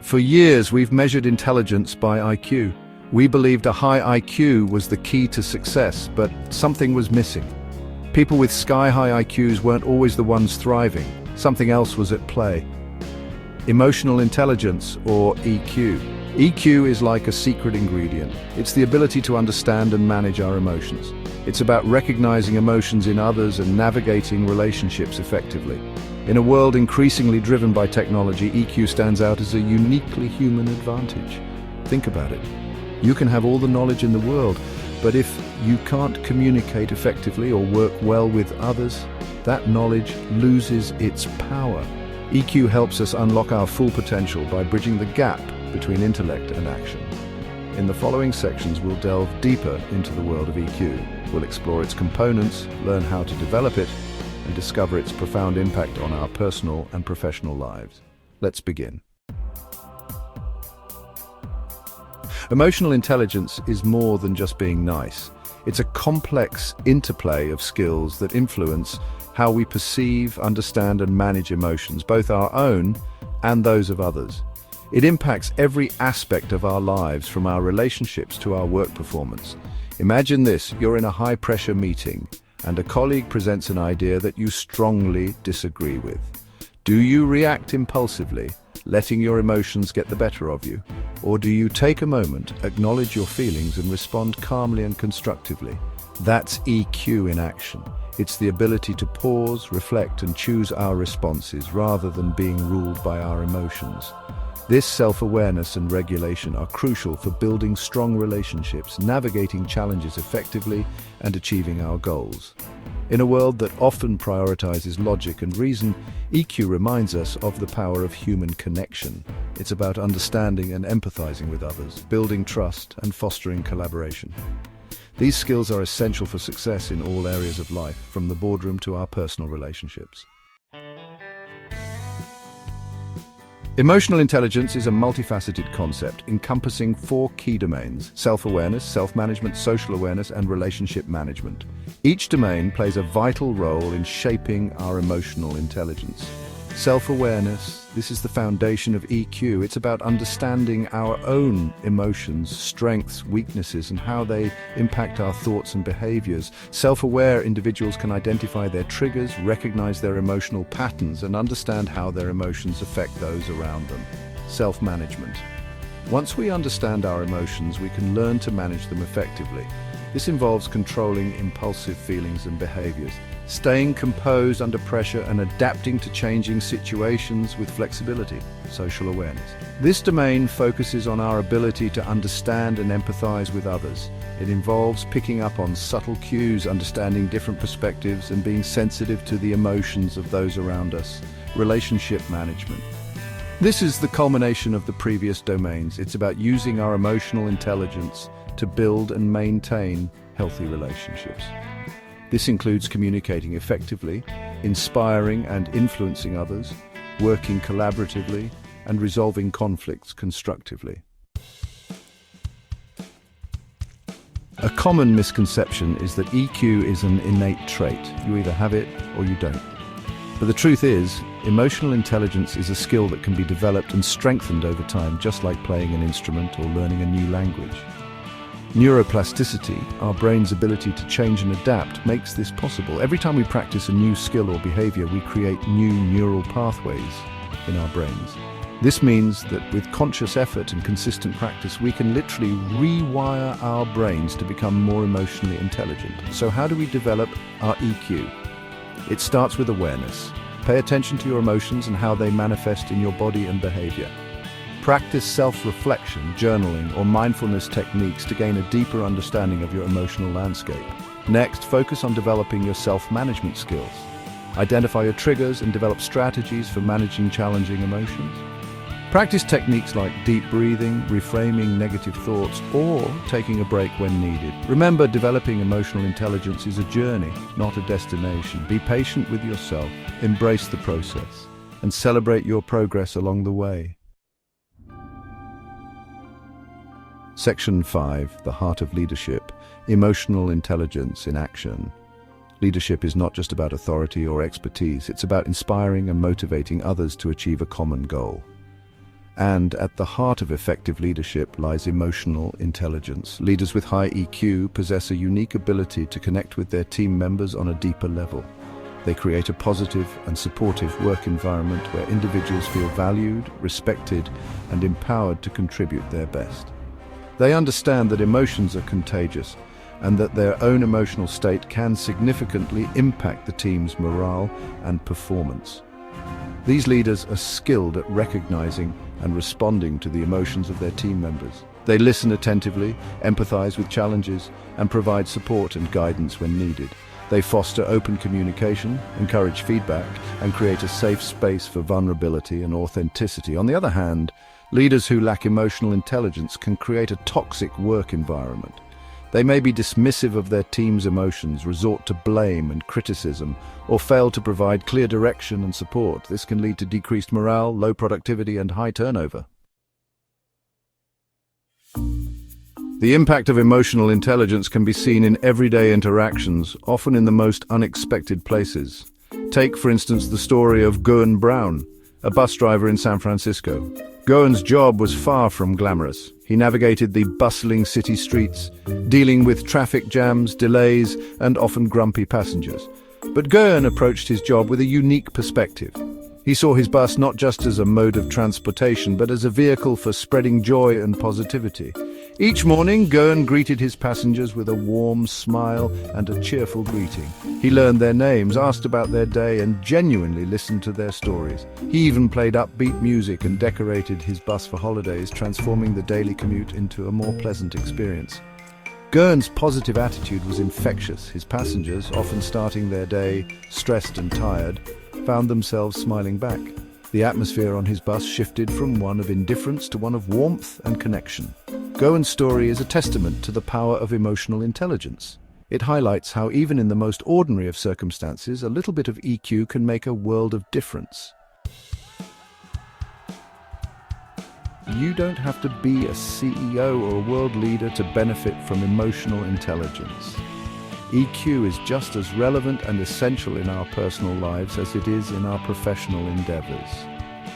For years, we've measured intelligence by IQ. We believed a high IQ was the key to success, but something was missing. People with sky-high IQs weren't always the ones thriving. Something else was at play. Emotional intelligence, or EQ. EQ is like a secret ingredient. It's the ability to understand and manage our emotions. It's about recognizing emotions in others and navigating relationships effectively. In a world increasingly driven by technology, EQ stands out as a uniquely human advantage. Think about it. You can have all the knowledge in the world, but if you can't communicate effectively or work well with others, that knowledge loses its power. EQ helps us unlock our full potential by bridging the gap between intellect and action. In the following sections, we'll delve deeper into the world of EQ. We'll explore its components, learn how to develop it, and discover its profound impact on our personal and professional lives. Let's begin. Emotional intelligence is more than just being nice. It's a complex interplay of skills that influence how we perceive, understand, and manage emotions, both our own and those of others. It impacts every aspect of our lives, from our relationships to our work performance. Imagine this: you're in a high-pressure meeting, and a colleague presents an idea that you strongly disagree with. Do you react impulsively, letting your emotions get the better of you? Or do you take a moment, acknowledge your feelings, and respond calmly and constructively? That's EQ in action. It's the ability to pause, reflect, and choose our responses rather than being ruled by our emotions. This self-awareness and regulation are crucial for building strong relationships, navigating challenges effectively, and achieving our goals. In a world that often prioritizes logic and reason, EQ reminds us of the power of human connection. It's about understanding and empathizing with others, building trust, and fostering collaboration. These skills are essential for success in all areas of life, from the boardroom to our personal relationships. Emotional intelligence is a multifaceted concept encompassing 4 key domains: self-awareness, self-management, social awareness, and relationship management. Each domain plays a vital role in shaping our emotional intelligence. Self-awareness, this is the foundation of EQ. It's about understanding our own emotions, strengths, weaknesses, and how they impact our thoughts and behaviors. Self-aware individuals can identify their triggers, recognize their emotional patterns, and understand how their emotions affect those around them. Self-management. Once we understand our emotions, we can learn to manage them effectively. This involves controlling impulsive feelings and behaviors, staying composed under pressure, and adapting to changing situations with flexibility. Social awareness. This domain focuses on our ability to understand and empathize with others. It involves picking up on subtle cues, understanding different perspectives, and being sensitive to the emotions of those around us. Relationship management. This is the culmination of the previous domains. It's about using our emotional intelligence to build and maintain healthy relationships. This includes communicating effectively, inspiring and influencing others, working collaboratively, and resolving conflicts constructively. A common misconception is that EQ is an innate trait. You either have it or you don't. But the truth is, emotional intelligence is a skill that can be developed and strengthened over time, just like playing an instrument or learning a new language. Neuroplasticity, our brain's ability to change and adapt, makes this possible. Every time we practice a new skill or behavior, we create new neural pathways in our brains. This means that with conscious effort and consistent practice, we can literally rewire our brains to become more emotionally intelligent. So how do we develop our EQ? It starts with awareness. Pay attention to your emotions and how they manifest in your body and behavior. Practice self-reflection, journaling, or mindfulness techniques to gain a deeper understanding of your emotional landscape. Next, focus on developing your self-management skills. Identify your triggers and develop strategies for managing challenging emotions. Practice techniques like deep breathing, reframing negative thoughts, or taking a break when needed. Remember, developing emotional intelligence is a journey, not a destination. Be patient with yourself, embrace the process, and celebrate your progress along the way. Section 5, the heart of leadership, emotional intelligence in action. Leadership is not just about authority or expertise, it's about inspiring and motivating others to achieve a common goal. And at the heart of effective leadership lies emotional intelligence. Leaders with high EQ possess a unique ability to connect with their team members on a deeper level. They create a positive and supportive work environment where individuals feel valued, respected, and empowered to contribute their best. They understand that emotions are contagious and that their own emotional state can significantly impact the team's morale and performance. These leaders are skilled at recognizing and responding to the emotions of their team members. They listen attentively, empathize with challenges, and provide support and guidance when needed. They foster open communication, encourage feedback, and create a safe space for vulnerability and authenticity. On the other hand, leaders who lack emotional intelligence can create a toxic work environment. They may be dismissive of their team's emotions, resort to blame and criticism, or fail to provide clear direction and support. This can lead to decreased morale, low productivity, and high turnover. The impact of emotional intelligence can be seen in everyday interactions, often in the most unexpected places. Take, for instance, the story of Goleman Brown, a bus driver in San Francisco. Goleman's job was far from glamorous. He navigated the bustling city streets, dealing with traffic jams, delays, and often grumpy passengers. But Goleman approached his job with a unique perspective. He saw his bus not just as a mode of transportation, but as a vehicle for spreading joy and positivity. Each morning, Goleman greeted his passengers with a warm smile and a cheerful greeting. He learned their names, asked about their day, and genuinely listened to their stories. He even played upbeat music and decorated his bus for holidays, transforming the daily commute into a more pleasant experience. Goleman's positive attitude was infectious. His passengers, often starting their day stressed and tired, found themselves smiling back. The atmosphere on his bus shifted from one of indifference to one of warmth and connection. Goleman's story is a testament to the power of emotional intelligence. It highlights how even in the most ordinary of circumstances, a little bit of EQ can make a world of difference. You don't have to be a CEO or a world leader to benefit from emotional intelligence. EQ is just as relevant and essential in our personal lives as it is in our professional endeavors.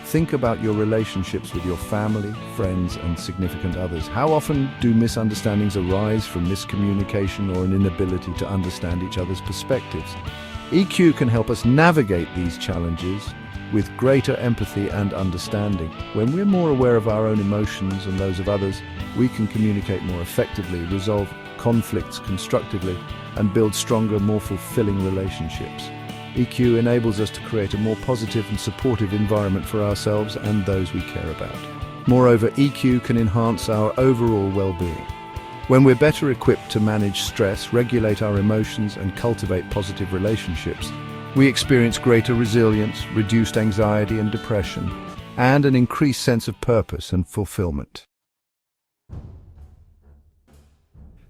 Think about your relationships with your family, friends, and significant others. How often do misunderstandings arise from miscommunication or an inability to understand each other's perspectives? EQ can help us navigate these challenges with greater empathy and understanding. When we're more aware of our own emotions and those of others, we can communicate more effectively, resolve conflicts constructively, and build stronger, more fulfilling relationships. EQ enables us to create a more positive and supportive environment for ourselves and those we care about. Moreover, EQ can enhance our overall well-being. When we're better equipped to manage stress, regulate our emotions, and cultivate positive relationships, we experience greater resilience, reduced anxiety and depression, and an increased sense of purpose and fulfillment.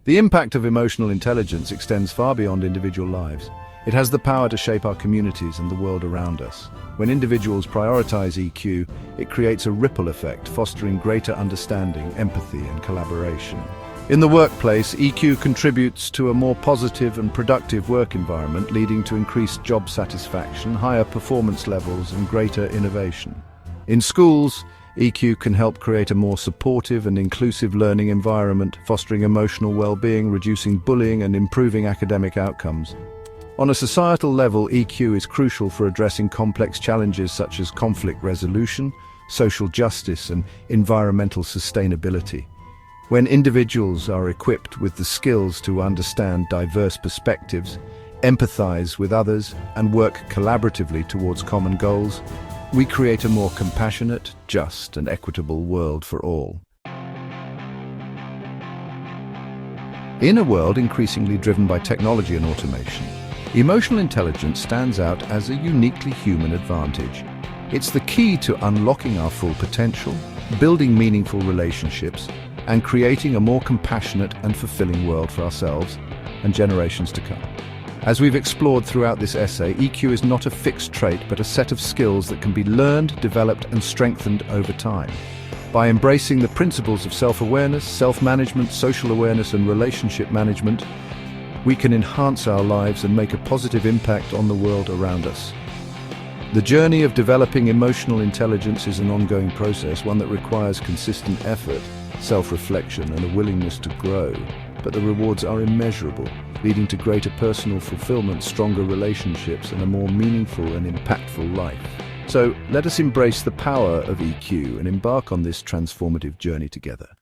The impact of emotional intelligence extends far beyond individual lives. It has the power to shape our communities and the world around us. When individuals prioritize EQ, it creates a ripple effect, fostering greater understanding, empathy, and collaboration. In the workplace, EQ contributes to a more positive and productive work environment, leading to increased job satisfaction, higher performance levels, and greater innovation. In schools, EQ can help create a more supportive and inclusive learning environment, fostering emotional well-being, reducing bullying, and improving academic outcomes. On a societal level, EQ is crucial for addressing complex challenges such as conflict resolution, social justice, and environmental sustainability. When individuals are equipped with the skills to understand diverse perspectives, empathize with others, and work collaboratively towards common goals, we create a more compassionate, just, and equitable world for all. In a world increasingly driven by technology and automation, emotional intelligence stands out as a uniquely human advantage. It's the key to unlocking our full potential, building meaningful relationships, and creating a more compassionate and fulfilling world for ourselves and generations to come. As we've explored throughout this essay, EQ is not a fixed trait, but a set of skills that can be learned, developed, and strengthened over time. By embracing the principles of self-awareness, self-management, social awareness, and relationship management, we can enhance our lives and make a positive impact on the world around us. The journey of developing emotional intelligence is an ongoing process, one that requires consistent effort, self-reflection, and a willingness to grow. But the rewards are immeasurable, leading to greater personal fulfillment, stronger relationships, and a more meaningful and impactful life. So let us embrace the power of EQ and embark on this transformative journey together.